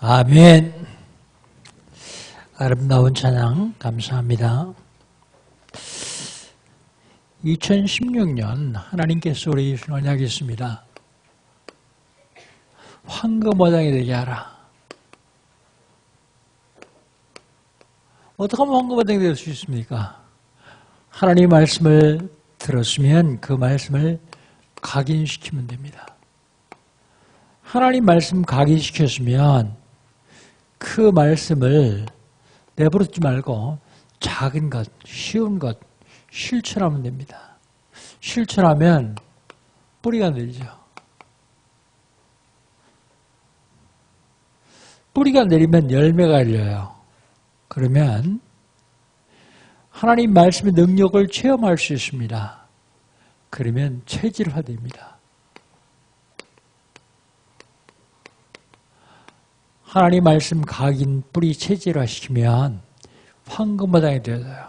아멘. 아름다운 찬양 감사합니다. 2016년 하나님께서 우리 주신 언약이 있습니다. 황금어장이 되게 하라. 어떻게 하면 황금어장이 될 수 있습니까? 하나님의 말씀을 들었으면 그 말씀을 각인시키면 됩니다. 하나님 말씀 각인시켰으면 그 말씀을 내버려두지 말고 작은 것, 쉬운 것 실천하면 됩니다. 실천하면 뿌리가 내리죠. 뿌리가 내리면 열매가 열려요. 그러면 하나님 말씀의 능력을 체험할 수 있습니다. 그러면 체질화됩니다. 하나님 말씀 각인 뿌리 체질화시키면 황금어장이 되어져요.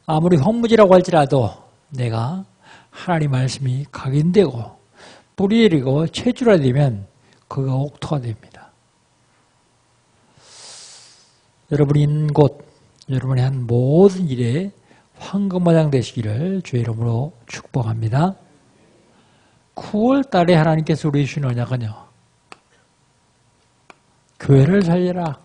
아무리 황무지라고 할지라도 내가 하나님 말씀이 각인되고 뿌리 내리고 체질화되면 그가 옥토가 됩니다. 여러분이 있는 곳, 여러분이 한 모든 일에 황금어장 되시기를 주의 이름으로 축복합니다. 9월 달에 하나님께서 우리 주신 언약은요. 교회를 살려라.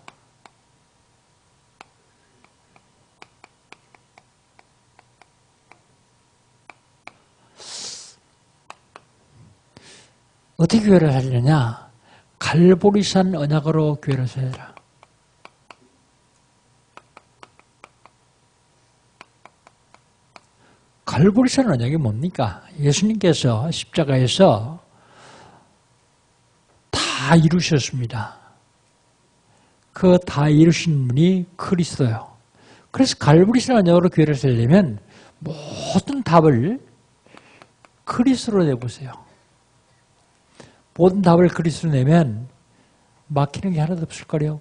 어떻게 교회를 살리느냐? 갈보리산 언약으로 교회를 살려라. 갈보리산 언약이 뭡니까? 예수님께서 십자가에서 다 이루셨습니다. 그 다 이루신 분이 그리스도예요. 그래서 갈보리산 언약으로 교회를 살려면 모든 답을 그리스도로 내보세요. 모든 답을 그리스도로 내면 막히는 게 하나도 없을 거예요.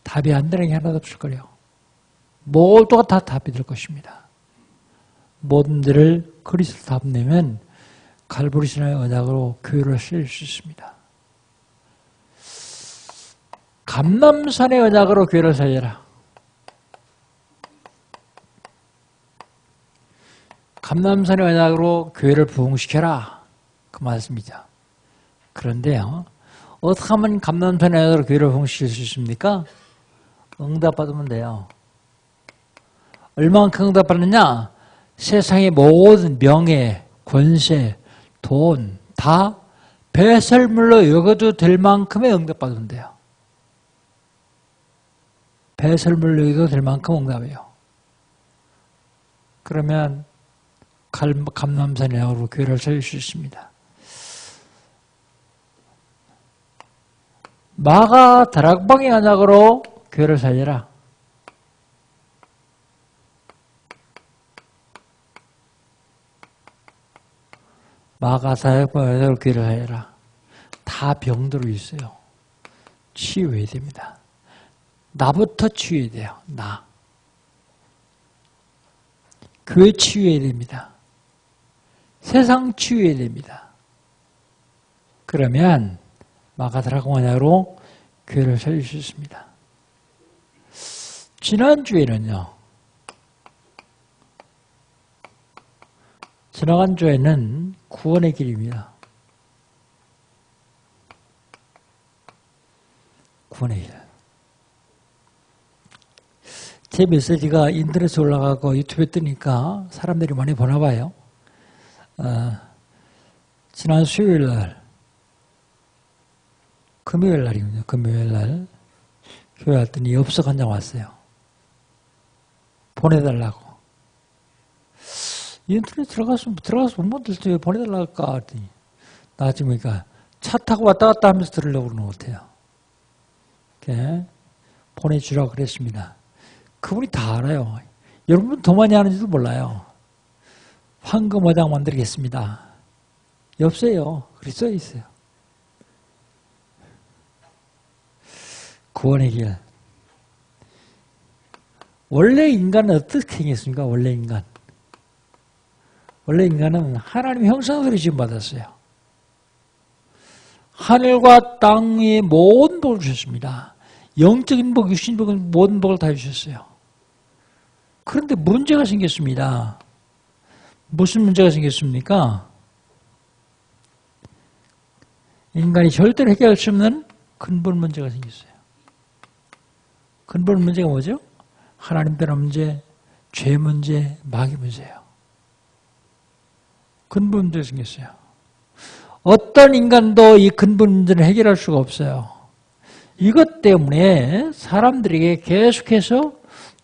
답이 안 되는 게 하나도 없을 거예요. 모두가 다 답이 될 것입니다. 모든 데를 그리스도로 답 내면 갈보리산의 언약으로 교회를 살릴 수 있습니다. 감람산의 언약으로 교회를 살려라. 감람산의 언약으로 교회를 부흥시켜라. 그 말씀이죠. 그런데요, 어떻게 하면 감람산의 언약으로 교회를 부흥시킬 수 있습니까? 응답받으면 돼요. 얼마만큼 응답받느냐? 세상의 모든 명예, 권세, 돈 다 배설물로 여겨도 될 만큼의 응답받으면 돼요. 배설물로 여겨도 될 만큼 응답해요. 그러면 감람산으로 교회를 살릴 수 있습니다. 마가 다락방의 언약으로 교회를 살려라. 마가 다락방의 언약으로 교회를 살려라. 다 병들어 있어요. 치유해야 됩니다. 나부터 치유해야 돼요. 나. 교회 치유해야 됩니다. 세상 치유해야 됩니다. 그러면 마가다락 언약으로 교회를 살릴 수 있습니다. 지난주에는요. 지나간 주에는 구원의 길입니다. 구원의 길. 제 메시지가 인터넷에 올라가고 유튜브에 뜨니까 사람들이 많이 보나 봐요. 지난 수요일 날, 금요일 날이군요. 금요일 날 교회 왔더니 엽석 한 장 왔어요. 보내달라고. 인터넷 들어가서 못 만들 때 왜 보내달라고 할까 했더니 나중에 보니까 차 타고 왔다 갔다 하면서 들으려고 그러는 것 같아요. 이렇게 보내주라고 그랬습니다. 그분이 다 알아요. 여러분 더 많이 아는지도 몰라요. 황금어장 만들겠습니다. 없어요. 그렇게 써 있어요. 구원의 길. 원래 인간은 어떻게 생겼습니까? 원래 인간. 원래 인간은 하나님의 형상대로 지음받았어요. 하늘과 땅의 모든 복을 주셨습니다. 영적인 복, 육신적인 복, 모든 복을 다 주셨어요. 그런데 문제가 생겼습니다. 무슨 문제가 생겼습니까? 인간이 절대로 해결할 수 없는 근본 문제가 생겼어요. 근본 문제가 뭐죠? 하나님 변화 문제, 죄 문제, 마귀 문제예요. 근본 문제가 생겼어요. 어떤 인간도 이 근본 문제를 해결할 수가 없어요. 이것 때문에 사람들에게 계속해서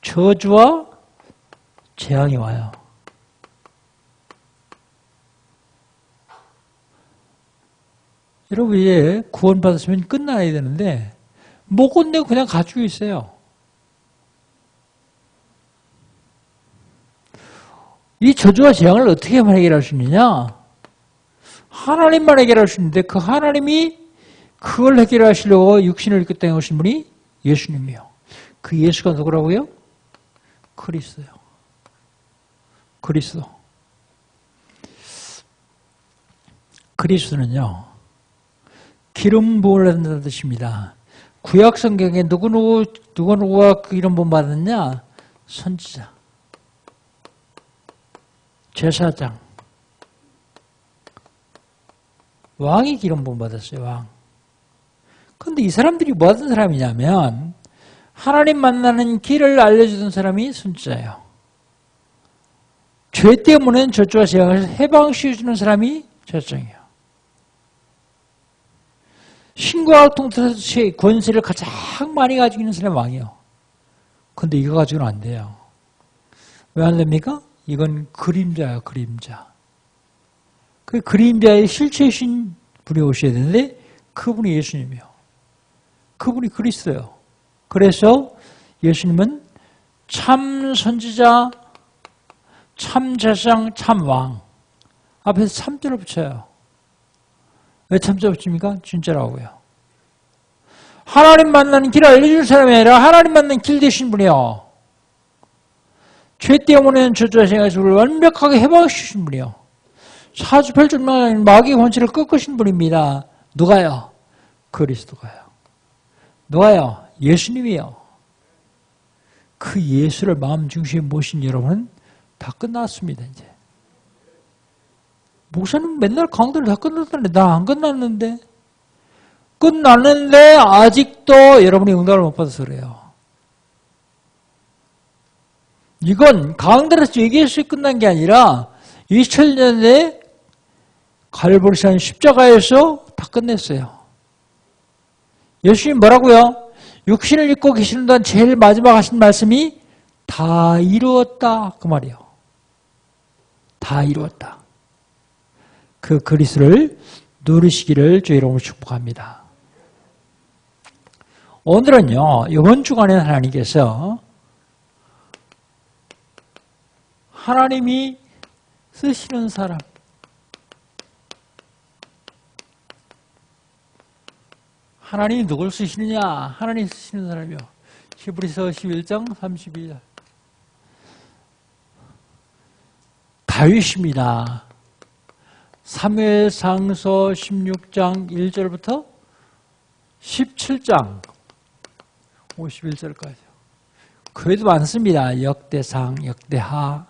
저주와 재앙이 와요. 여러분 이제 구원받았으면 끝나야 되는데 못 끝내고 그냥 가지고 있어요. 이 저주와 재앙을 어떻게 해결할 수 있느냐? 하나님만 해결할 수 있는데 그 하나님이 그걸 해결하시려고 육신을 입고 땅에 오신 분이 예수님이요. 그 예수가 누구라고요? 그리스도요. 그리스도. 그리스도는요. 기름 부음을 받는다는 뜻입니다. 구약 성경에 누구누구가 그 기름 부음 받았냐? 선지자, 제사장, 왕이 기름 부음 받았어요. 왕. 그런데 이 사람들이 뭐 하던 사람이냐면 하나님 만나는 길을 알려주던 사람이 선지자예요. 죄 때문에 저주와 재앙을 해방시켜주는 사람이 제사장이에요. 신과 통틀어서 권세를 가장 많이 가지고 있는 사람이 왕이에요. 그런데 이거 가지고는 안 돼요. 왜 안 됩니까? 이건 그림자예요. 그림자. 그 그림자의 실체이신 분이 오셔야 되는데 그분이 예수님이에요. 그분이 그리스도예요. 그래서 예수님은 참 선지자, 참 제사장, 참 왕. 앞에서 참자를 붙여요. 왜 참자 붙입니까? 진짜라고요. 하나님 만나는 길을 알려주는 사람이 아니라 하나님 만나는 길 되신 분이요. 죄 때문에 저주와 재앙에서 완벽하게 해방시키신 분이요. 사주팔절망 마귀의 권세를 꺾으신 분입니다. 누가요? 그리스도가요. 누가요? 예수님이요. 그 예수를 마음 중심에 모신 여러분은 다 끝났습니다. 이제. 목사님 맨날 강도를 다 끝났다는데 나 안 끝났는데 끝났는데 아직도 여러분이 응답을 못 받아서 그래요. 이건 강들에서 얘기해서 끝난 게 아니라 2000년에 갈보리산 십자가에서 다 끝냈어요. 예수님 뭐라고요? 육신을 입고 계시는 동안 제일 마지막 하신 말씀이 다 이루었다 그 말이에요. 다 이루었다. 그 그리스도를 누리시기를 주 이름으로 축복합니다. 오늘은요. 이번 주간에 하나님께서 하나님이 쓰시는 사람 하나님이 누굴 쓰시느냐? 하나님이 쓰시는 사람이요. 히브리서 11장 32절 다윗입니다. 사무엘상서 16장 1절부터 17장 51절까지 그래도 많습니다. 역대상, 역대하,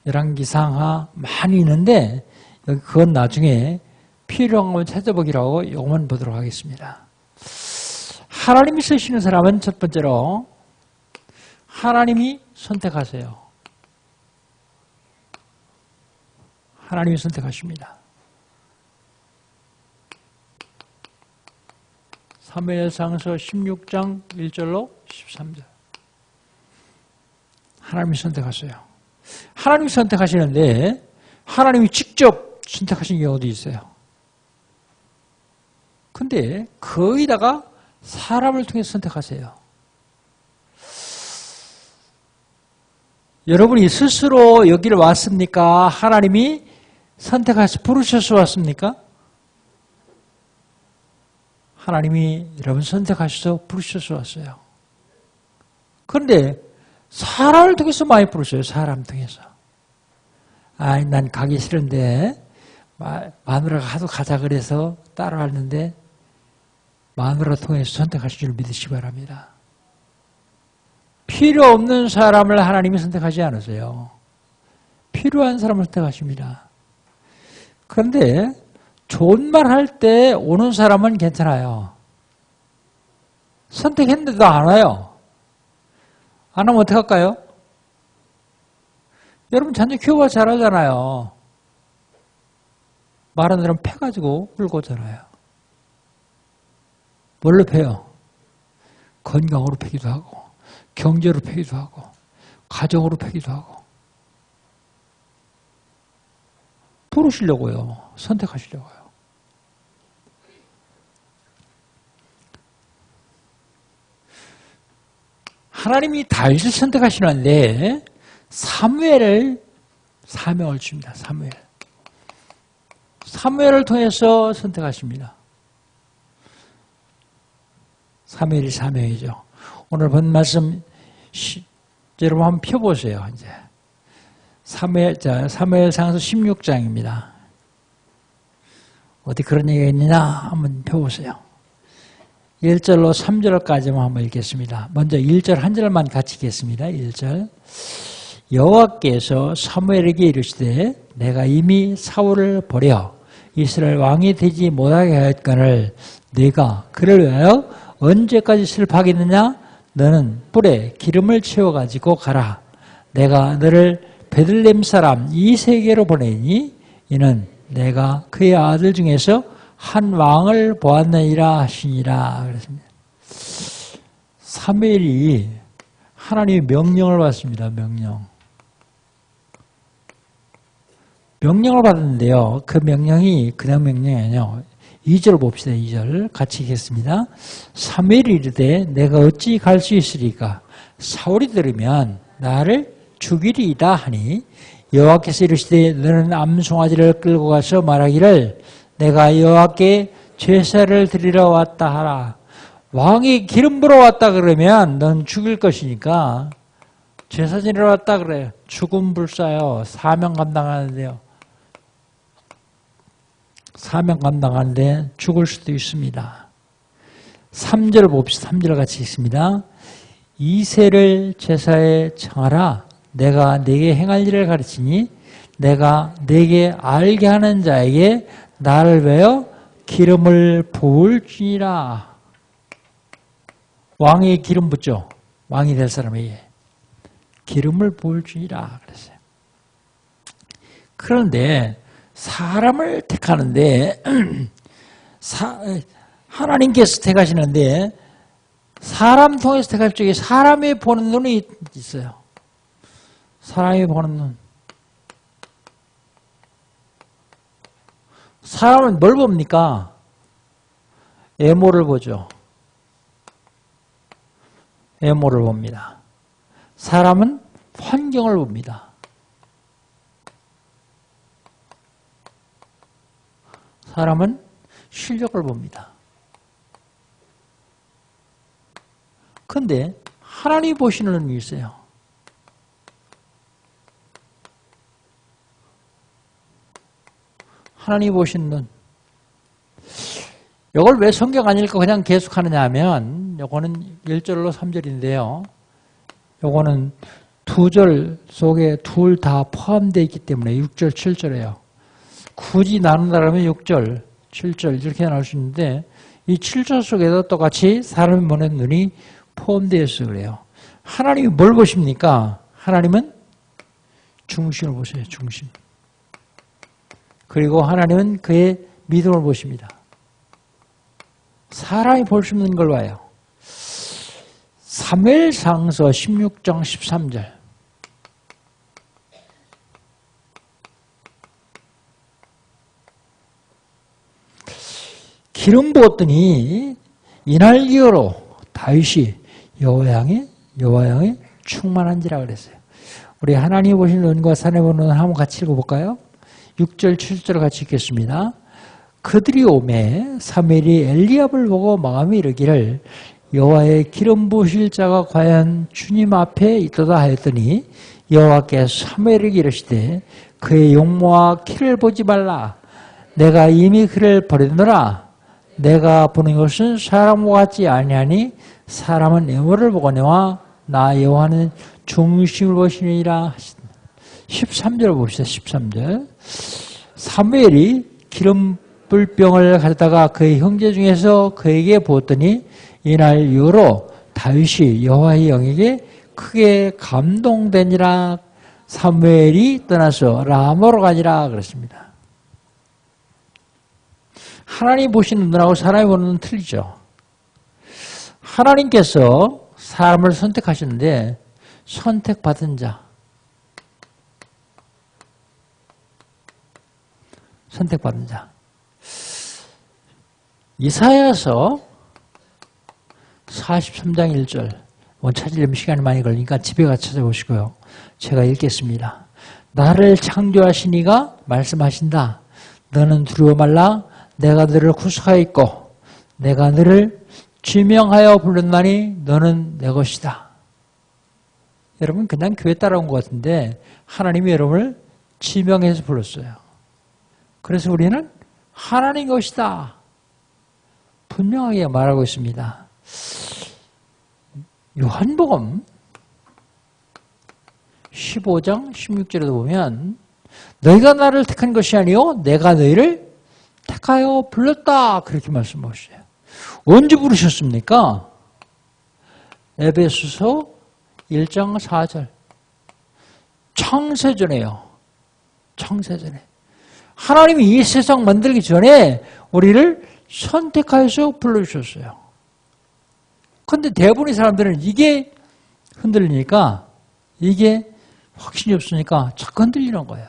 열왕기상하 많이 있는데 그건 나중에 필요한 걸 찾아보기라고 이것만 보도록 하겠습니다. 하나님이 쓰시는 사람은 첫 번째로 하나님이 선택하세요. 하나님이 선택하십니다. 사무엘상서 16장 1절로 13절 하나님이 선택하세요. 하나님이 선택하시는데 하나님이 직접 선택하신 경우도 있어요. 근데 거의다가 사람을 통해서 선택하세요. 여러분이 스스로 여기를 왔습니까? 하나님이 선택해서 부르셔서 왔습니까? 하나님이 여러분 선택하셔서 부르셔서 왔어요. 그런데 사람을 통해서 많이 부르셔요. 사람 통해서. 아이, 난 가기 싫은데 마누라가 하도 가자 그래서 따라왔는데 마누라 통해서 선택하신 줄 믿으시기 바랍니다. 필요 없는 사람을 하나님이 선택하지 않으세요. 필요한 사람을 선택하십니다. 그런데 좋은 말 할 때 오는 사람은 괜찮아요. 선택했는데도 안 와요. 안 하면 어떡할까요? 여러분 자녀 키워봐 잘하잖아요. 말하는 사람 패가지고 울고잖아요. 뭘로 패요? 건강으로 패기도 하고 경제로 패기도 하고 가정으로 패기도 하고 부르시려고요. 선택하시려고요. 하나님이 다윗을 선택하시는데 사무엘을 사명을 줍니다. 사무엘을 통해서 선택하십니다. 사무엘이 사명이죠. 오늘 본 말씀 여러분 한번 펴보세요. 이제 사무엘상서 16장입니다. 어디 그런 얘기가 있느냐 한번 펴보세요. 1절로 3절까지만 한번 읽겠습니다. 먼저 1절 한 절만 같이 읽겠습니다. 1절 여호와께서 사무엘에게 이르시되 내가 이미 사울을 버려 이스라엘 왕이 되지 못하게 하였거늘 네가 그를 위하여 언제까지 슬퍼하겠느냐? 너는 뿔에 기름을 채워가지고 가라. 내가 너를 베들레헴 사람 이세게로 보내니 이는 내가 그의 아들 중에서 한 왕을 보았느니라 하시니라. 그랬습니다. 사무엘이 하나님의 명령을 받습니다. 명령을 받았는데요. 그 명령이 그냥 명령이 아니에요. 2절 봅시다. 2절 같이 읽겠습니다. 사무엘이 이르되 내가 어찌 갈 수 있으리까? 사울이 들으면 나를 죽이리이다 하니 여호와께서 이르시되 너는 암송아지를 끌고 가서 말하기를 내가 여호와께 제사를 드리러 왔다 하라. 왕이 기름 부러 왔다 그러면 넌 죽일 것이니까 제사 지내러 왔다 그래요. 죽음 불사요. 사명 감당하는데요. 사명 감당하는데 죽을 수도 있습니다. 3절 봅시다. 3절 같이 읽습니다. 이새를 제사에 청하라. 내가 네게 행할 일을 가르치니 내가 네게 알게 하는 자에게 나를 위하여 기름을 부을지니라. 왕이 기름 붓죠. 왕이 될 사람에게 기름을 부을지니라 그랬어요. 그런데 사람을 택하는데 하나님께서 택하시는데 사람 통해서 택할 적에 사람이 보는 눈이 있어요. 사람이 보는 눈. 사람은 뭘 봅니까? 외모를 보죠. 외모를 봅니다. 사람은 환경을 봅니다. 사람은 실력을 봅니다. 그런데 하나님이 보시는 눈이 있어요. 하나님이 보시는 눈. 이걸 왜 성경 안 읽고 그냥 계속 하느냐 하면 이거는 1절로 3절인데요. 이거는 2절 속에 둘 다 포함되어 있기 때문에 6절, 7절이에요. 굳이 나눈다면 6절, 7절 이렇게 나올 수 있는데 이 7절 속에도 똑같이 사람이 보는 눈이 포함되어 있어서 그래요. 하나님이 뭘 보십니까? 하나님은 중심을 보세요. 중심. 그리고 하나님은 그의 믿음을 보십니다. 사람이 볼 수 있는 걸 봐요. 사무엘상서 16장 13절. 기름 부었더니 이날 이후로 다윗이 여호와 향에 충만한지라 그랬어요. 우리 하나님 보시는 눈과 사람이 보는 눈 한번 같이 읽어볼까요? 6절, 7절 같이 읽겠습니다. 그들이 오매 사무엘이 엘리압을 보고 마음에 이르기를 여호와의 기름 부으실 자가 과연 주님 앞에 있도다 하였더니 여호와께서 사무엘에게 이르시되 그의 용모와 키를 보지 말라. 내가 이미 그를 버리노라. 내가 보는 것은 사람과 같지 아니하니 사람은 외모를 보거니와 나 여호와는 중심을 보시느니라. 13절 봅시다. 13절. 사무엘이 기름불병을 가져다가 그의 형제 중에서 그에게 부었더니 이날 이후로 다윗이 여호와의 영에게 크게 감동되니라. 사무엘이 떠나서 라마로 가니라 그랬습니다. 하나님 보시는 눈하고 사람이 보는 눈은 틀리죠. 하나님께서 사람을 선택하시는데 선택받은 자, 선택받은 자. 이사야서 43장 1절. 찾으려면 시간이 많이 걸리니까 집에 가서 찾아보시고요. 제가 읽겠습니다. 나를 창조하신 이가 말씀하신다. 너는 두려워 말라. 내가 너를 구속하였고 내가 너를 지명하여 불렀나니 너는 내 것이다. 여러분 그냥 교회 따라온 것 같은데 하나님이 여러분을 지명해서 불렀어요. 그래서 우리는 하나님 것이다. 분명하게 말하고 있습니다. 요한복음 15장 16절에도 보면 너희가 나를 택한 것이 아니요 내가 너희를 택하여 불렀다. 그렇게 말씀하셨어요. 언제 부르셨습니까? 에베소서 1장 4절. 창세전에요. 창세전에. 하나님이 이 세상 만들기 전에 우리를 선택하여서 불러주셨어요. 그런데 대부분의 사람들은 이게 흔들리니까 이게 확신이 없으니까 자꾸 흔들리는 거예요.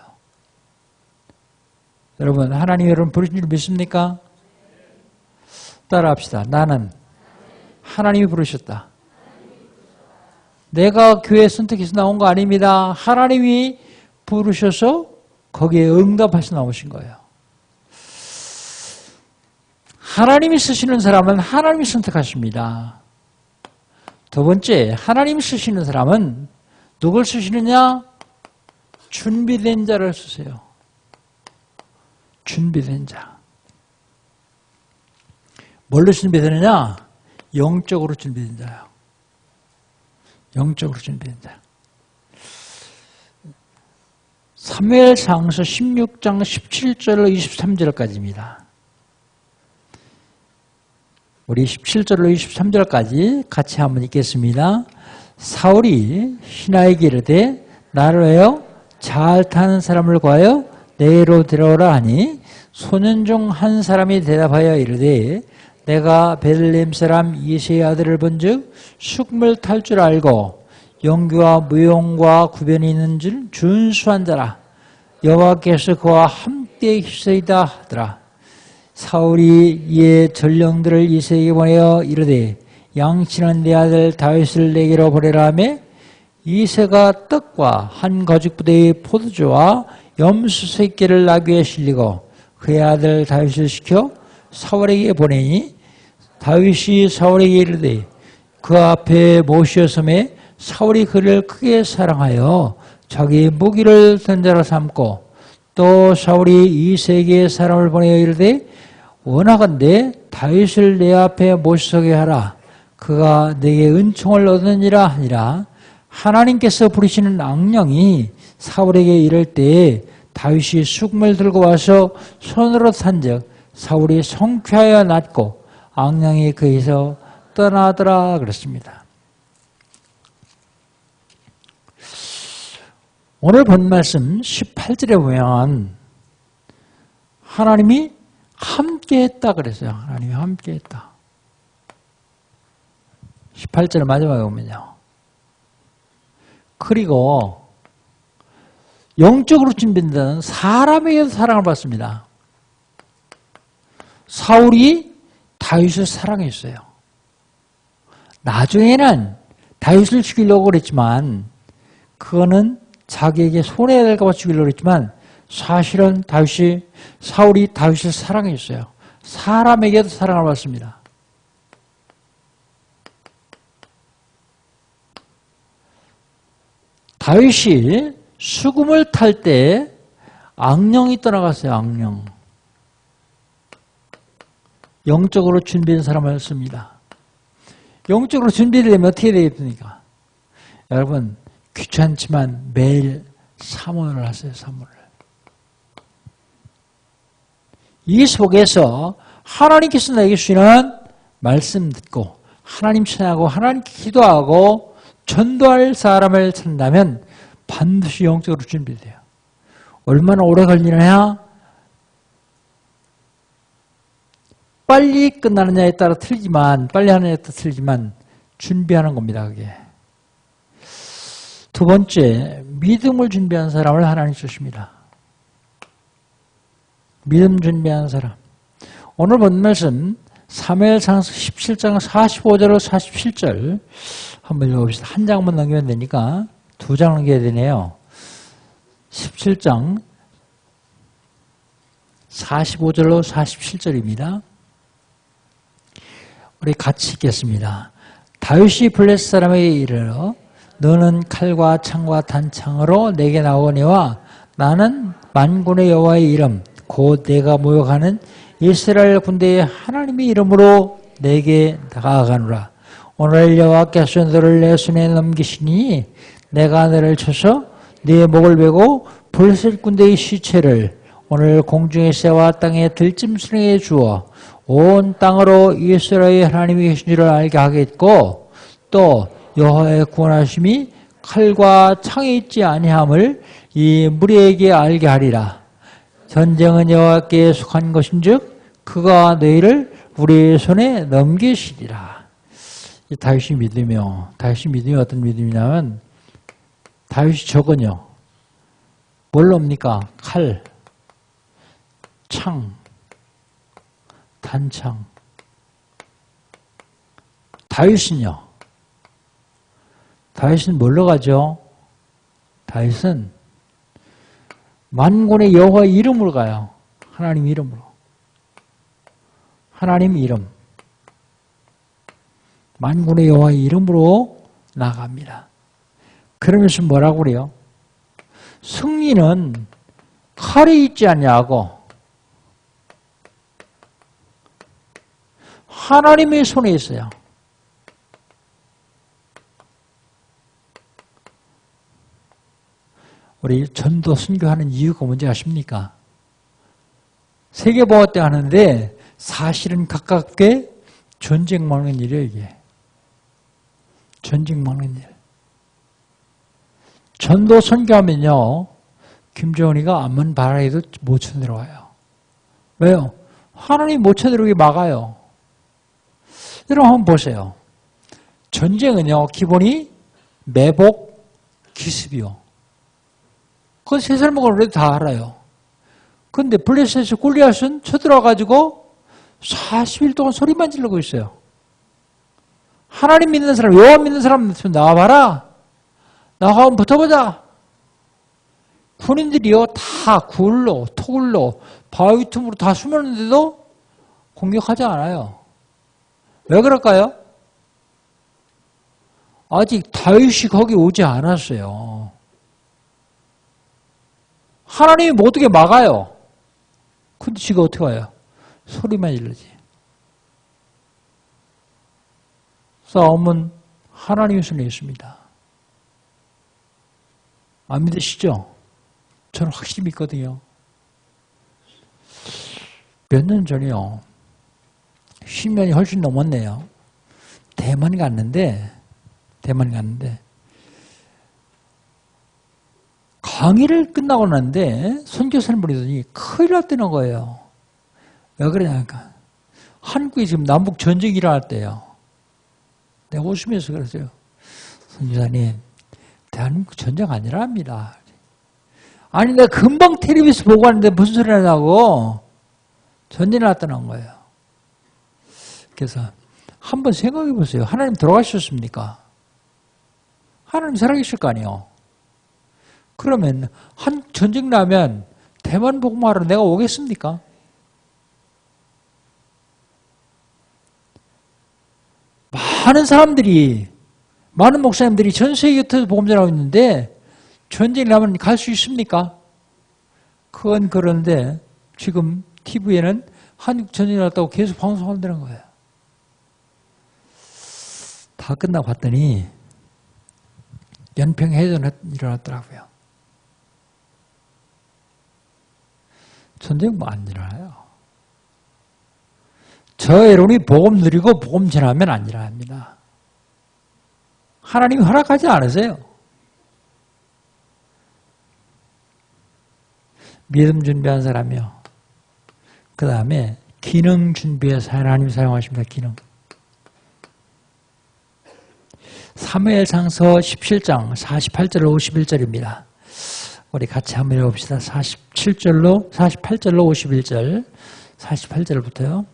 여러분 하나님이 여러분 부르신 줄 믿습니까? 따라합시다. 나는 하나님이 부르셨다. 내가 교회 선택해서 나온 거 아닙니다. 하나님이 부르셔서 거기에 응답하셔서 나오신 거예요. 하나님이 쓰시는 사람은 하나님이 선택하십니다. 두 번째, 하나님이 쓰시는 사람은 누굴 쓰시느냐? 준비된 자를 쓰세요. 준비된 자. 뭘로 준비되느냐? 영적으로 준비된 자예요. 영적으로 준비된 자. 사무엘상서 16장 17절로 23절까지입니다. 우리 17절로 23절까지 같이 한번 읽겠습니다. 사울이 신하에게 이르되 나를 위하여 잘 타는 사람을 구하여 내게로 데려오라 하니 소년 중 한 사람이 대답하여 이르되 내가 베들레헴 사람 이새의 아들을 본즉 숙물 탈 줄 알고 영규와 무용과 구변이 있는 줄 준수한 자라. 여호와께서 그와 함께 있으이다 하더라. 사울이 이에 전령들을 이새에게 보내어 이르되 양치는 내 아들 다윗을 내게로 보내라 하며 이새가 떡과 한 거죽 부대의 포도주와 염소 새끼를 나귀에 실리고 그의 아들 다윗을 시켜 사울에게 보내니 다윗이 사울에게 이르되 그 앞에 모시어섬에 사울이 그를 크게 사랑하여 자기 무기를 던자로 삼고 또 사울이 이새에게 사람을 보내어 이르되 원하건대 다윗을 내 앞에 모시서게 하라. 그가 내게 은총을 얻으니라 하니라. 하나님께서 부르시는 악령이 사울에게 이를 때 다윗이 쑥을 들고 와서 손으로 탄즉 사울이 성쾌하여 낫고 악령이 그에서 떠나더라 그랬습니다. 오늘 본 말씀 18절에 보면 하나님이 함께했다 그랬어요. 하나님이 함께했다. 18절 마지막에 보면요. 그리고 영적으로 준비된 사람에게서 사랑을 받습니다. 사울이 다윗을 사랑했어요. 나중에는 다윗을 죽이려고 그랬지만 그거는 자기에게 손해가 될까 봐 죽이려고 그랬지만 사실은 사울이 다윗을 사랑했어요. 사람에게도 사랑을 받습니다. 다윗이 수금을 탈 때 악령이 떠나갔어요. 악령. 영적으로 준비된 사람을 씁니다. 영적으로 준비되면 어떻게 되겠습니까? 여러분 귀찮지만 매일 사모를 하세요. 사모를. 이 속에서 하나님께서 내게 주시는 말씀 듣고 하나님 찬양하고 하나님께 기도하고 전도할 사람을 찾는다면 반드시 영적으로 준비돼요. 얼마나 오래 걸리느냐? 빨리 끝나느냐에 따라 틀리지만 빨리 하느냐에 따라 틀리지만 준비하는 겁니다. 그게. 두 번째, 믿음을 준비한 사람을 하나님 주십니다. 믿음 준비한 사람. 오늘 본 말씀 사무엘상서 17장 45절로 47절 한번 읽어봅시다. 한 장만 넘기면 되니까 두 장 넘겨야 되네요. 17장 45절로 47절입니다. 우리 같이 읽겠습니다. 다윗이 블레셋 사람에게 이르러 너는 칼과 창과 단창으로 내게 나오거니와 나는 만군의 여호와의 이름 곧 내가 모욕하는 이스라엘 군대의 하나님의 이름으로 내게 다가가노라. 오늘 여호와께서 너를 내 손에 넘기시니 내가 너를 쳐서 네 목을 베고 블레셋 군대의 시체를 오늘 공중의 새와 땅의 들짐승에게 주어 온 땅으로 이스라엘 하나님이 계신 줄을 알게 하겠고 또 여호와의 구원하심이 칼과 창에 있지 아니함을 이 무리에게 알게 하리라. 전쟁은 여호와께 속한 것인즉 그가 너희를 우리 손에 넘기시리라. 다윗이 믿으며 다윗이 믿음이 어떤 믿음이냐면 다윗이 적은요 뭘로 옵니까? 칼, 창, 단창. 다윗은요? 다윗은 뭘로 가죠? 다윗은 만군의 여호와 이름으로 가요. 하나님 이름으로. 하나님 이름. 만군의 여호와 이름으로 나갑니다. 그러면서 뭐라고 그래요? 승리는 칼이 있지 않냐고 하나님의 손에 있어요. 우리 전도 선교하는 이유가 뭔지 아십니까? 세계보호 때 하는데 사실은 가깝게 전쟁 막는 일이에요. 이게. 전쟁 막는 일. 전도 선교하면요. 김정은이가 암만 바라해도 못 쳐들어와요. 왜요? 하나님 못 쳐들어오게 막아요. 여러분 한번 보세요. 전쟁은요. 기본이 매복, 기습이요. 그건 세 살 먹은 우리도 다 알아요. 그런데 블레셋에서 골리앗은 쳐들어와가지고 40일 동안 소리만 지르고 있어요. 하나님 믿는 사람, 여호와 믿는 사람 나와봐라. 나와 한번 붙어보자. 군인들이요 다 굴로, 토굴로, 바위 틈으로 다 숨었는데도 공격하지 않아요. 왜 그럴까요? 아직 다윗이 거기 오지 않았어요. 하나님이 못 오게 막아요. 근데 지가 어떻게 와요? 소리만 질르지. 싸움은 하나님의 손에 있습니다. 안 믿으시죠? 저는 확실히 믿거든요. 몇 년 전이요. 10년이 훨씬 넘었네요. 대만 갔는데 강의를 끝나고 났는데 선교사님 보더니 큰일 났다는 거예요. 왜 그러냐니까 한국이 지금 남북 전쟁이 일어날 때예요. 내가 웃으면서 그랬어요. 선교사님, 대한민국 전쟁 안 일어납니다. 아니 내가 금방 텔레비에서 보고 왔는데 무슨 소리 하냐고 전쟁이 났다는 거예요. 그래서 한번 생각해 보세요. 하나님 돌아가셨습니까? 하나님 살아계실 거 아니에요. 그러면 한 전쟁 나면 대만 복음하러 내가 오겠습니까? 많은 목사님들이 전 세계 곁에서 복음 전하고 있는데 전쟁이 나면 갈 수 있습니까? 그건 그런데 지금 TV에는 한국 전쟁이 났다고 계속 방송한다는 거예요. 다 끝나고 봤더니 연평해전이 일어났더라고요. 전쟁 뭐 안 일어나요. 저 여러분이 복음 누리고 복음 전하면 안 일어납니다. 하나님이 허락하지 않으세요. 믿음 준비한 사람이요. 그 다음에 기능 준비해서 하나님이 사용하십니다. 기능. 사무엘상서 17장 48절로 51절입니다. 우리 같이 한번 읽어봅시다. 48절로 51절, 48절부터요.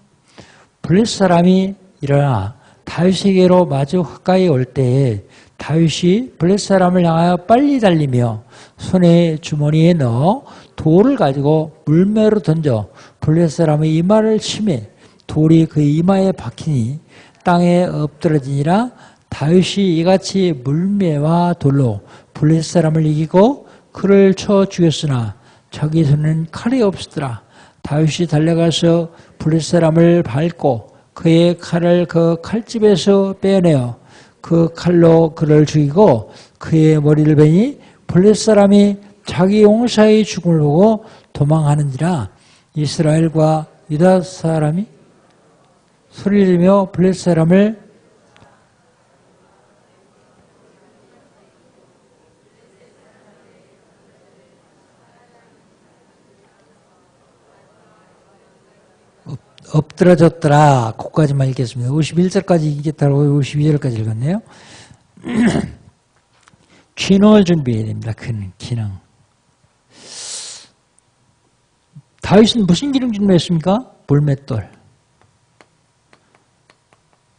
블레셋 사람이 일어나 다윗에게로 마주 가까이 올 때에 다윗이 블레셋 사람을 향하여 빨리 달리며 손에 주머니에 넣어 돌을 가지고 물매로 던져 블레셋 사람의 이마를 치매 돌이 그 이마에 박히니 땅에 엎드러지니라. 다윗이 이같이 물매와 돌로 블레셋 사람을 이기고 그를 쳐 죽였으나 자기 손에는 칼이 없었더라. 다윗이 달려가서 블레셋 사람을 밟고 그의 칼을 그 칼집에서 빼내어 그 칼로 그를 죽이고 그의 머리를 베니 블레셋 사람이 자기 용사의 죽음을 보고 도망하는지라. 이스라엘과 유다 사람이 소리를 지르며 블레셋 사람을 엎드러졌더라. 거기까지만 읽겠습니다. 51절까지 읽겠다고 52절까지 읽었네요. 기능을 준비해야 됩니다. 기능. 다윗은 무슨 기능 준비했습니까? 물맷돌.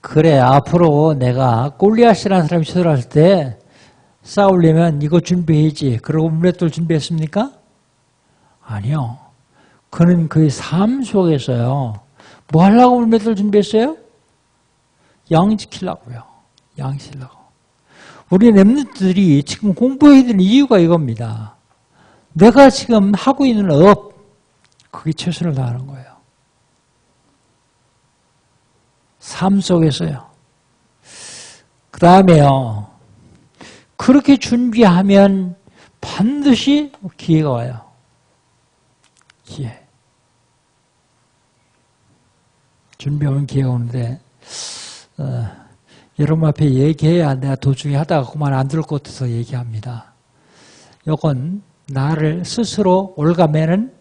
그래, 앞으로 내가 골리앗이라는 사람이 쳐들어왔을 때 싸우려면 이거 준비해야지. 그러고 물맷돌 준비했습니까? 아니요. 그는 그의 삶 속에서요. 뭐 하려고 물맷돌 준비했어요? 양 지키려고요. 양 지키려고. 우리 렘넌트들이 지금 공부해야 되는 이유가 이겁니다. 내가 지금 하고 있는 업, 그게 최선을 다하는 거예요. 삶 속에서요. 그 다음에요. 그렇게 준비하면 반드시 기회가 와요. 기회. 준비하면 기회가 오는데 여러분 앞에 얘기해야 내가 도중에 하다가 그만 안 들을 것 같아서 얘기합니다. 이건 나를 스스로 올가매는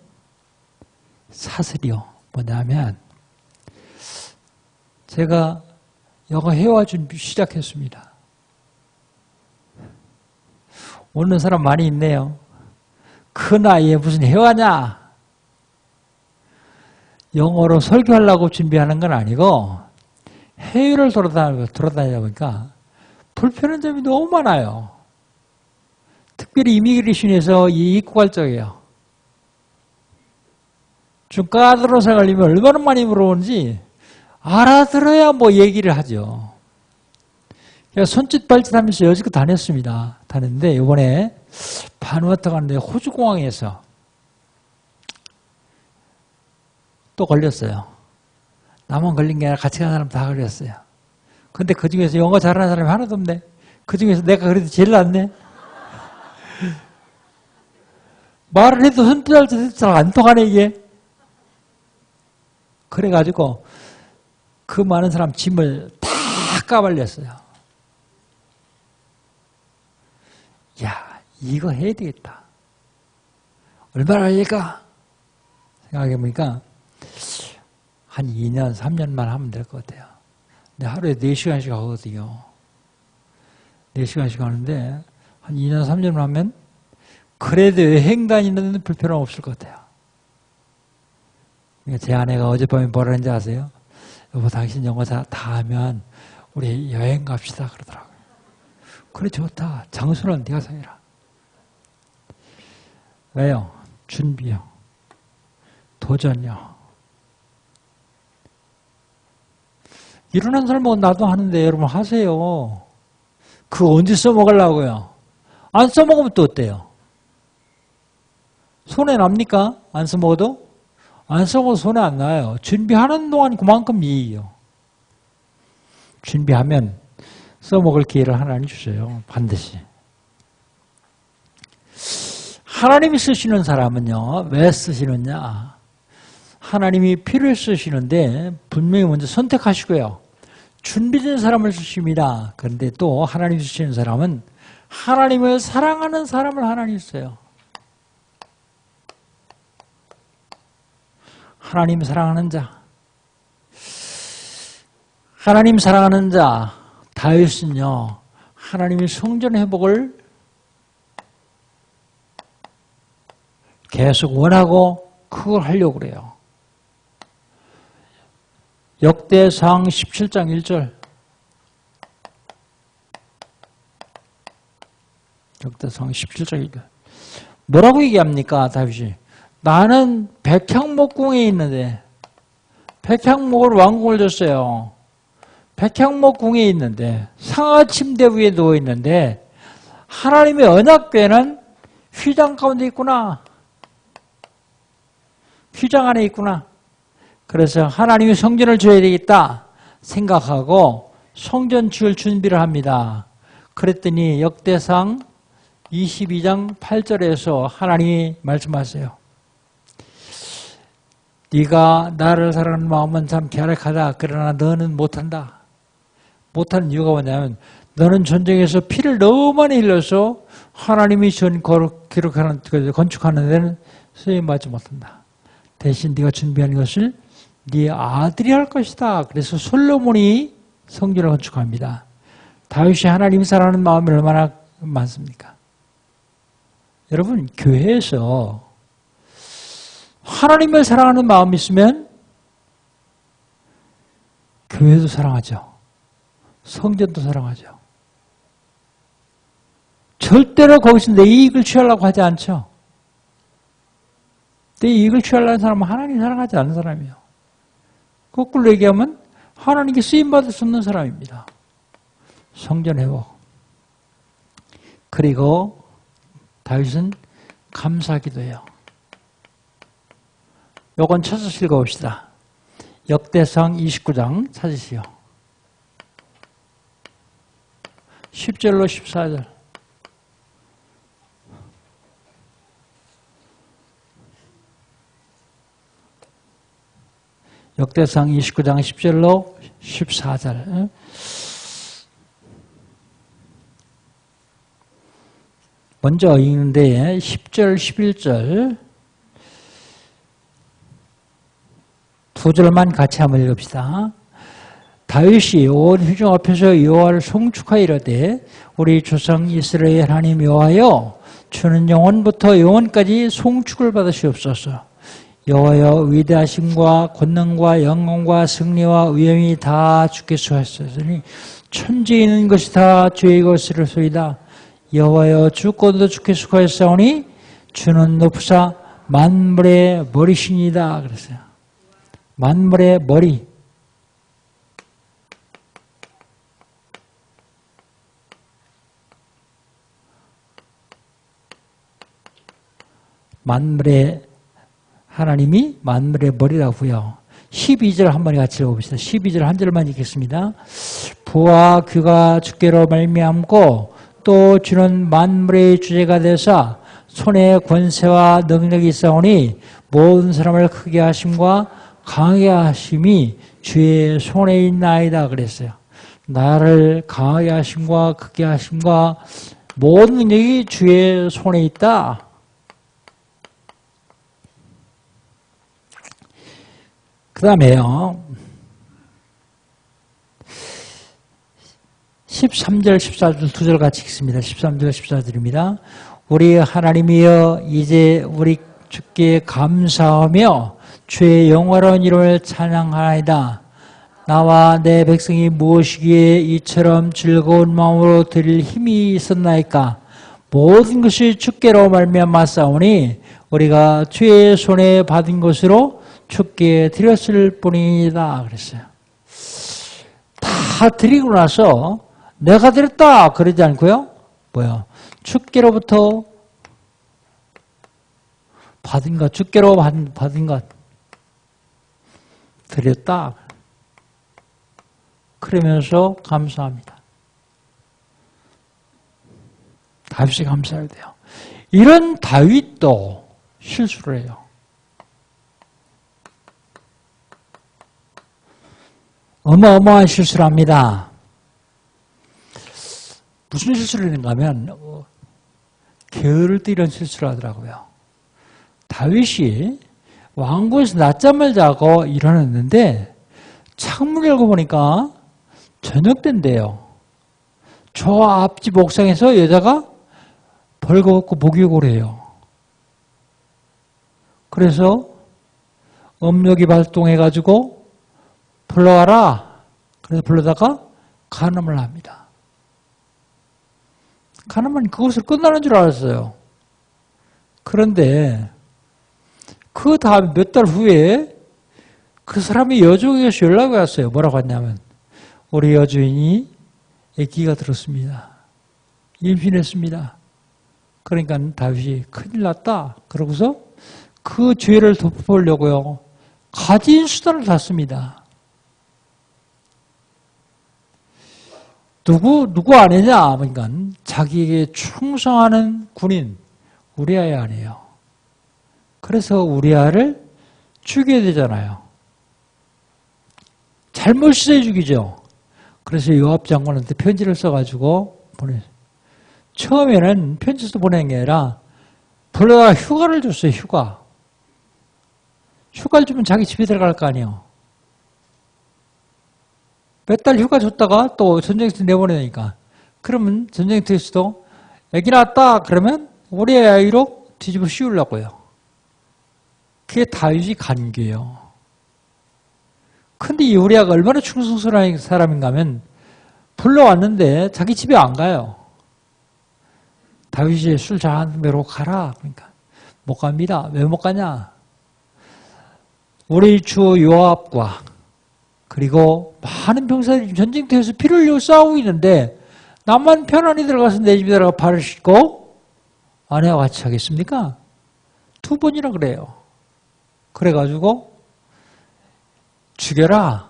사슬이요. 뭐냐면 제가 여가 회화 준비 시작했습니다. 오는 사람 많이 있네요. 그 나이에 무슨 회화냐? 영어로 설교하려고 준비하는 건 아니고 해외를 돌아다니다 보니까 불편한 점이 너무 많아요. 특별히 이미그레이션에서 입국할 적이에요. 좀 까다로운 생활이면 얼마나 많이 물어보는지 알아들어야 뭐 얘기를 하죠. 그래서 손짓 발짓 하면서 여지껏 다녔습니다. 다녔는데 이번에 바누아투 가는데 호주 공항에서 또 걸렸어요. 나만 걸린 게 아니라 같이 간 사람 다 걸렸어요. 근데 그 중에서 영어 잘하는 사람이 하나도 없네. 그 중에서 내가 그래도 제일 낫네. 말을 해도 손짓 잘 안 통하네 이게. 그래가지고 그 많은 사람 짐을 다 까발렸어요. 야, 이거 해야 되겠다. 얼마나 걸릴까? 생각해보니까 한 2년, 3년만 하면 될 것 같아요. 근데 하루에 4시간씩 하거든요. 4시간씩 하는데 한 2년, 3년만 하면 그래도 여행 다니는 데 불편함 없을 것 같아요. 그러니까 제 아내가 어젯밤에 뭐라 했는지 아세요? 여보, 당신 영어 다 하면 우리 여행 갑시다 그러더라고요. 그래, 좋다. 장소는 네가 정해라. 왜요? 준비요. 도전요. 일어난 사람은 나도 하는데 여러분 하세요. 그거 언제 써먹으려고요? 안 써먹으면 또 어때요? 손해 납니까? 안 써먹어도? 안 쓰고 손에 안 나요. 준비하는 동안 그만큼 이익이요. 준비하면 써먹을 기회를 하나님 주세요. 반드시. 하나님이 쓰시는 사람은요. 왜 쓰시느냐. 하나님이 필요해 쓰시는데 분명히 먼저 선택하시고요. 준비된 사람을 쓰십니다. 그런데 또 하나님이 쓰시는 사람은 하나님을 사랑하는 사람을 하나님이 써요. 하나님 사랑하는 자. 하나님 사랑하는 자 다윗은요. 하나님이 성전 회복을 계속 원하고 그걸 하려고 그래요. 역대상 17장 1절. 역대상 17장 1절. 뭐라고 얘기합니까, 다윗이? 나는 백향목궁에 있는데, 백향목을 왕궁을 줬어요. 백향목궁에 있는데, 상하 침대 위에 누워 있는데, 하나님의 언약궤는 휘장 가운데 있구나. 휘장 안에 있구나. 그래서 하나님이 성전을 줘야 되겠다 생각하고 성전 지을 준비를 합니다. 그랬더니 역대상 22장 8절에서 하나님이 말씀하세요. 네가 나를 사랑하는 마음은 참 계략하다. 그러나 너는 못한다. 못하는 이유가 뭐냐면 너는 전쟁에서 피를 너무 많이 흘려서 하나님이 기록하는, 건축하는 데는 쓰임받지 못한다. 대신 네가 준비하는 것을 네 아들이 할 것이다. 그래서 솔로몬이 성전을 건축합니다. 다윗이 하나님 사랑하는 마음이 얼마나 많습니까? 여러분, 교회에서 하나님을 사랑하는 마음이 있으면 교회도 사랑하죠. 성전도 사랑하죠. 절대로 거기서 내 이익을 취하려고 하지 않죠. 내 이익을 취하려는 사람은 하나님 사랑하지 않는 사람이에요. 거꾸로 얘기하면 하나님께 쓰임받을 수 없는 사람입니다. 성전 회복. 그리고 다윗은 감사하기도 해요. 요건 쳐서 읽어봅시다. 역대상 29장 찾으시오. 10절로 14절. 역대상 29장 10절로 14절. 먼저 읽는데 10절, 11절 두 절만 같이 한번 읽읍시다. 다윗이 온 회중 앞에서 여호와를 송축하여 이르되 우리 조상 이스라엘 하나님 여호와여 주는 영원부터 영원까지 송축을 받으시옵소서. 여호와여 위대하심과 권능과 영광과 승리와 위엄이 다 주께서 하셨으니 천지에 있는 것이 다 주의 것이로소이다. 여호와여 주권도 주께서 하였사오니 주는 높으사 만물의 머리시니다. 그랬어요. 만물의 머리. 만물의 하나님이 만물의 머리라고요. 12절 한번 같이 읽어봅시다. 12절 한 절만 읽겠습니다. 부와 귀가 주께로 말미암고 또 주는 만물의 주제가 되사 손에 권세와 능력이 있사오니 모든 사람을 크게 하심과 강하게 하심이 주의 손에 있나이다 그랬어요. 나를 강하게 하심과 크게 하심과 모든 능력이 주의 손에 있다. 그 다음에요. 13절, 14절 두 절 같이 읽습니다. 13절, 14절입니다. 우리 하나님이여 이제 우리 주께 감사하며 주의 영화로운 이름을 찬양하나이다. 나와 내 백성이 무엇이기에 이처럼 즐거운 마음으로 드릴 힘이 있었나이까. 모든 것이 주께로 말미암았사오니 우리가 주의 손에 받은 것으로 주께 드렸을 뿐이다 그랬어요. 다 드리고 나서 내가 드렸다 그러지 않고요. 뭐야? 주께로부터 받은 것, 주께로 받은 것. 드렸다. 그러면서 감사합니다. 다윗이 감사해야 돼요. 이런 다윗도 실수를 해요. 어마어마한 실수를 합니다. 무슨 실수를 했는가 하면 게으를 때 이런 실수를 하더라고요. 다윗이 왕궁에서 낮잠을 자고 일어났는데 창문을 열고 보니까 저녁 때인데요. 저 앞집 옥상에서 여자가 벌거벗고 목욕을 해요. 그래서 음욕이 발동해가지고 불러와라. 그래서 불러다가 간음을 합니다. 간음은 그것으로 끝나는 줄 알았어요. 그런데 그 다음 몇 달 후에 그 사람이 여주인에서 연락이 왔어요. 뭐라고 했냐면 우리 여주인이 아기가 들었습니다. 임신했습니다. 그러니까 다윗이 큰일 났다. 그러고서 그 죄를 덮어보려고요. 가진 수단을 샀습니다. 누구 아내냐? 그러니까 자기에게 충성하는 군인 우리아의 아내예요. 그래서 우리아를 죽여야 되잖아요. 잘못 시대 죽이죠. 그래서 요압 장관한테 편지를 써가지고 보냈어요. 처음에는 편지도 보낸 게 아니라 불러다가 휴가를 줬어요. 휴가를 주면 자기 집에 들어갈 거 아니에요. 몇 달 휴가 줬다가 또 전쟁터에 내보내니까 그러면 전쟁터에서도 애기 낳았다 그러면 우리 아이로 뒤집어 씌우려고요. 그게 다윗이 간교예요. 근데 이 우리아가 얼마나 충성스러운 사람인가 하면 불러왔는데 자기 집에 안 가요. 다윗이 술 잘하는 데로 가라. 그러니까 못 갑니다. 왜 못 가냐? 우리 주 요압과 그리고 많은 병사들이 전쟁터에서 피를 흘리고 싸우고 있는데 나만 편안히 들어가서 내 집에 들어가 발을 씻고 아내와 같이 하겠습니까? 2번이나 그래요. 그래가지고 죽여라.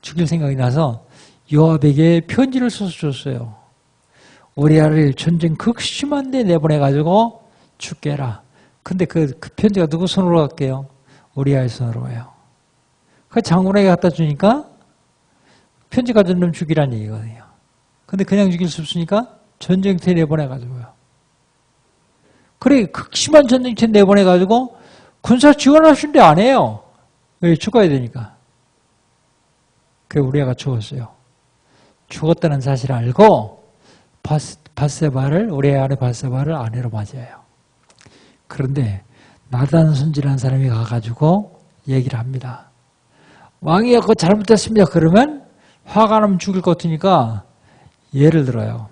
죽일 생각이 나서 요압에게 편지를 써서 줬어요. 우리아를 전쟁 극심한데 내보내가지고 죽게 해라. 근데 그 편지가 누구 손으로 갈게요? 우리아의 손으로 가요. 그 장군에게 갖다 주니까 편지 가진 놈 죽이라는 얘기거든요. 근데 그냥 죽일 수 없으니까 전쟁터에 내보내가지고요. 그래, 극심한 전쟁터에 내보내가지고 군사 지원하시는데 안 해요. 왜? 죽어야 되니까. 그래, 우리아가 죽었어요. 죽었다는 사실을 알고 밧세바를, 우리의 아내 밧세바를 아내로 맞이해요. 그런데 나단 선지라는 사람이 가가지고 얘기를 합니다. 왕이 그거 잘못했습니다. 그러면 화가 나면 죽일 것 같으니까 예를 들어요.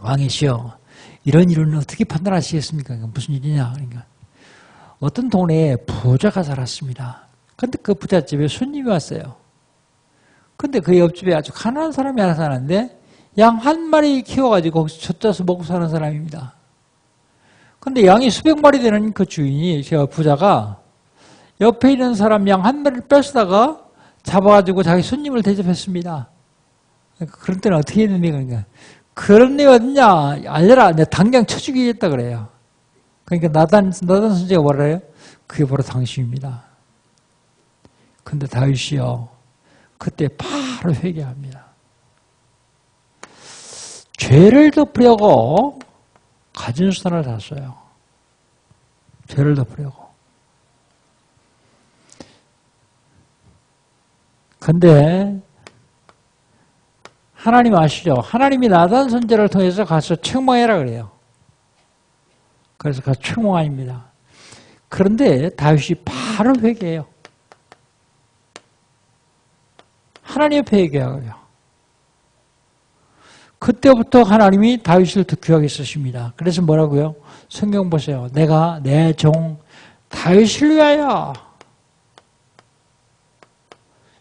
왕이시여, 이런 일은 어떻게 판단하시겠습니까? 무슨 일이냐? 그러니까 어떤 동네에 부자가 살았습니다. 근데 그 부잣집에 손님이 왔어요. 근데 그 옆집에 아주 가난한 사람이 하나 사는데 양 한 마리 키워가지고 거기서 젖자서 먹고 사는 사람입니다. 근데 양이 수백 마리 되는 그 주인이, 제가 부자가 옆에 있는 사람 양 한 마리를 뺏다가 잡아가지고 자기 손님을 대접했습니다. 그런 때는 어떻게 해야 됩니까? 그러니까 그런 일 어딨냐? 알려라. 내가 당장 쳐 죽이겠다 그래요. 그러니까 나단 선지가 뭐라 해요? 그게 바로 당신입니다. 근데 다윗이요, 그때 바로 회개합니다. 죄를 덮으려고 가진 수단을 다 써요. 죄를 덮으려고. 근데 하나님 아시죠? 하나님이 나단 선지자를 통해서 가서 책망해라 그래요. 그래서 가서 책망합니다. 그런데 다윗이 바로 회개해요. 하나님 옆에 회개하고요. 그때부터 하나님이 다윗을 더 귀하게 쓰십니다. 그래서 뭐라고요? 성경 보세요. 내가 내 종 다윗을 위하여.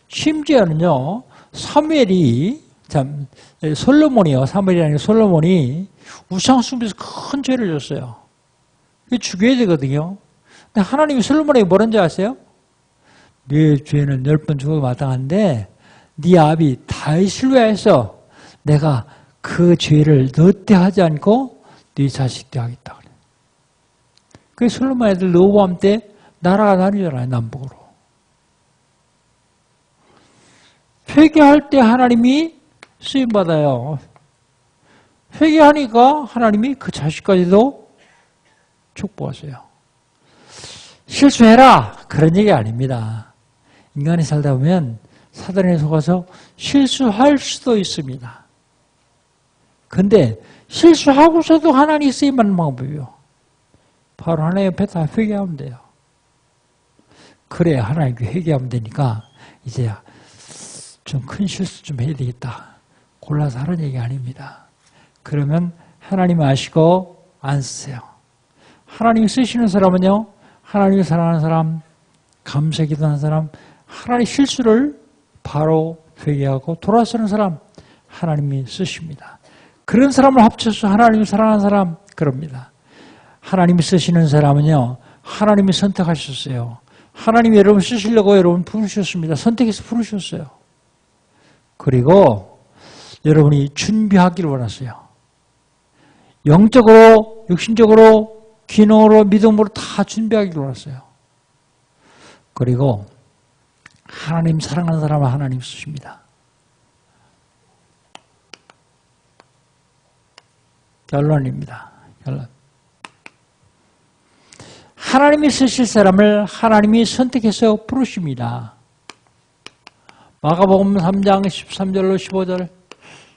심지어는요, 솔로몬이요. 사무엘이 아니라 솔로몬이 우상 숭배에서 큰 죄를 졌어요. 이게 죽여야 되거든요. 근데 하나님이 솔로몬에게 뭐라는지 아세요? 네 죄는 10번 죽어 마땅한데 네 아비 다윗을 위하여서 내가 그 죄를 너 때 하지 않고 네 자식 때 하겠다 그래. 그 솔로몬 애들 로보암 때 나라가 나뉘잖아요. 남북으로. 회개할 때 하나님이 쓰임받아요. 회개하니까 하나님이 그 자식까지도 축복하세요. 실수해라 그런 얘기 아닙니다. 인간이 살다 보면 사단에 속아서 실수할 수도 있습니다. 근데 실수하고서도 하나님이 쓰임받는 방법이요. 바로 하나님 옆에 다 회개하면 돼요. 그래 하나님께 회개하면 되니까 이제 좀 큰 실수 좀 해야 되겠다. 골라서 하는 얘기 아닙니다. 그러면 하나님 아시고 안 쓰세요. 하나님 쓰시는 사람은요. 하나님을 사랑하는 사람, 감사 기도하는 사람, 하나님 실수를 바로 회개하고 돌아서는 사람 하나님이 쓰십니다. 그런 사람을 합쳐서 하나님을 사랑하는 사람 그럽니다. 하나님이 쓰시는 사람은요. 하나님이 선택하셨어요. 하나님이 여러분 쓰시려고 여러분 부르셨습니다. 선택해서 부르셨어요. 그리고 여러분이 준비하기를 원하세요. 영적으로, 육신적으로, 기능으로, 믿음으로 다 준비하기를 원하세요. 그리고 하나님 사랑하는 사람은 하나님 쓰십니다. 결론입니다. 결론. 하나님이 쓰실 사람을 하나님이 선택해서 부르십니다. 마가복음 3장 13절로 15절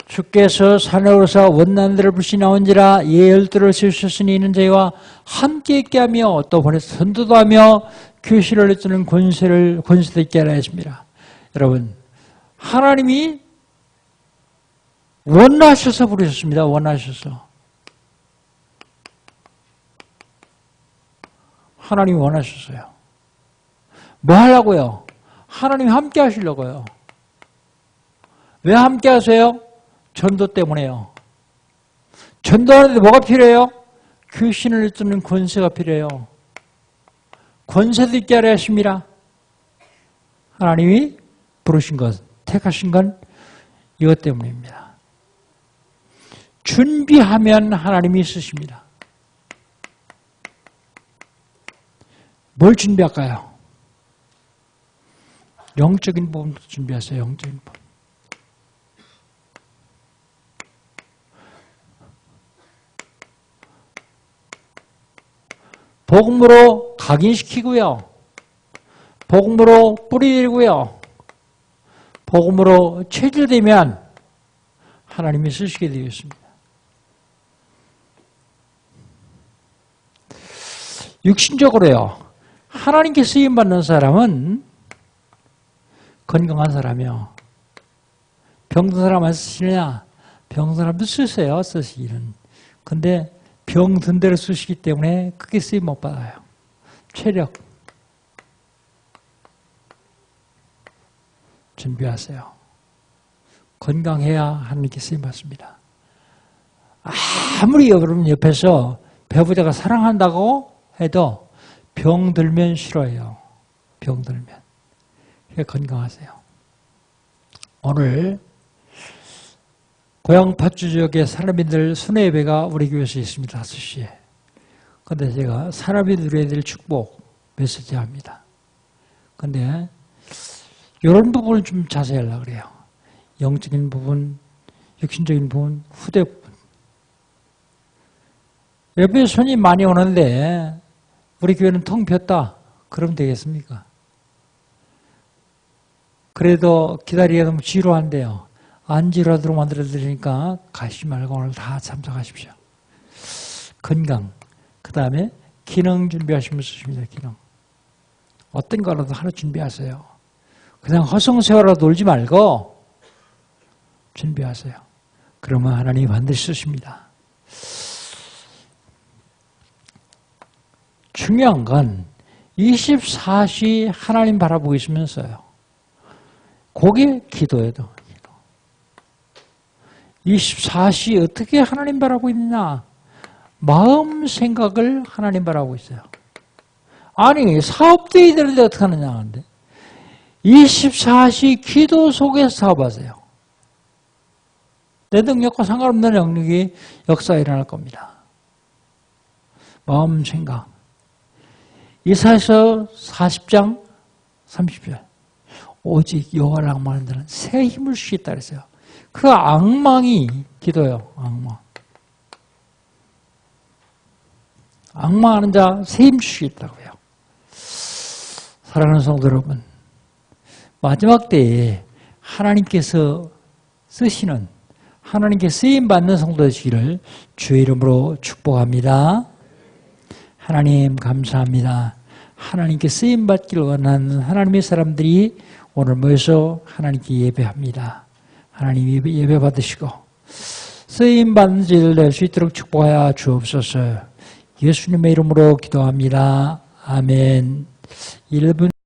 주께서 산에 오르사 원난들을 불신하온지라 예열들을 세우셨으니 이는 저희와 함께 있게 하며 또 보내서 선도도 하며 교실을 내주는 권세도 있게 하라 했습니다. 여러분 하나님이 원하셔서 부르셨습니다. 원하셔서. 하나님이 원하셨어요. 뭐 하려고요? 하나님이 함께 하시려고요. 왜 함께 하세요? 전도 때문에요. 전도하는데 뭐가 필요해요? 귀신을 쫓는 권세가 필요해요. 권세도 있게 하려 하십니다. 하나님이 부르신 것, 택하신 건 이것 때문입니다. 준비하면 하나님이 쓰십니다. 뭘 준비할까요? 영적인 부분부터 준비하세요. 영적인 부분. 복음으로 각인시키고요. 복음으로 뿌리고요. 복음으로 체질되면 하나님이 쓰시게 되겠습니다. 육신적으로요. 하나님께 쓰임받는 사람은 건강한 사람이요. 병든 사람 안 쓰시느냐? 병든 사람도 쓰세요. 쓰시기는. 근데 병든 대로 쓰시기 때문에 크게 쓰임 못 받아요. 체력. 준비하세요. 건강해야 하나님께 쓰임 받습니다. 아무리 여러분 옆에서 배우자가 사랑한다고 해도 병들면 싫어해요. 병들면. 건강하세요. 오늘 고향 파주 지역의 사람인들 순회 예배가 우리 교회에서 있습니다. 5시에. 그런데 제가 사람이 누려야 될 축복 메시지 합니다. 그런데 이런 부분을 좀 자세히 하려고 그래요. 영적인 부분, 육신적인 부분, 후대 부분. 예배에 손님 많이 오는데 우리 교회는 텅 비었다. 그러면 되겠습니까? 그래도 기다리기가 너무 지루한데요. 안 지루하도록 만들어드리니까 가시지 말고 오늘 다 참석하십시오. 건강, 그 다음에 기능 준비하시면 쓰십니다. 기능. 어떤 거라도 하나 준비하세요. 그냥 허송세월하고 놀지 말고 준비하세요. 그러면 하나님이 반드시 쓰십니다. 중요한 건 24시 하나님 바라보고 있으면 써요. 그게 기도예요. 24시 어떻게 하나님 바라보고 있느냐? 마음 생각을 하나님 바라보고 있어요. 아니 사업대회 되는데 어떻게 하느냐 하는데 24시 기도 속에서 사업하세요. 내 능력과 상관없는 영역이 역사가 일어날 겁니다. 마음 생각. 이사야서 40장 30절. 오직 여호와를 악망하는 자는 새 힘을 주시겠다 그랬어요. 그 악망이 기도예요. 악망. 악망하는 자 새 힘 주시겠다고 해요. 사랑하는 성도 여러분, 마지막 때에 하나님께서 쓰시는, 하나님께 쓰임받는 성도 되시기를 주의 이름으로 축복합니다. 하나님 감사합니다. 하나님께 쓰임받기를 원하는 하나님의 사람들이 오늘 모여서 하나님께 예배합니다. 하나님 예배 받으시고 쓰임받는 자를 낼 수 있도록 축복하여 주옵소서. 예수님의 이름으로 기도합니다. 아멘. 1분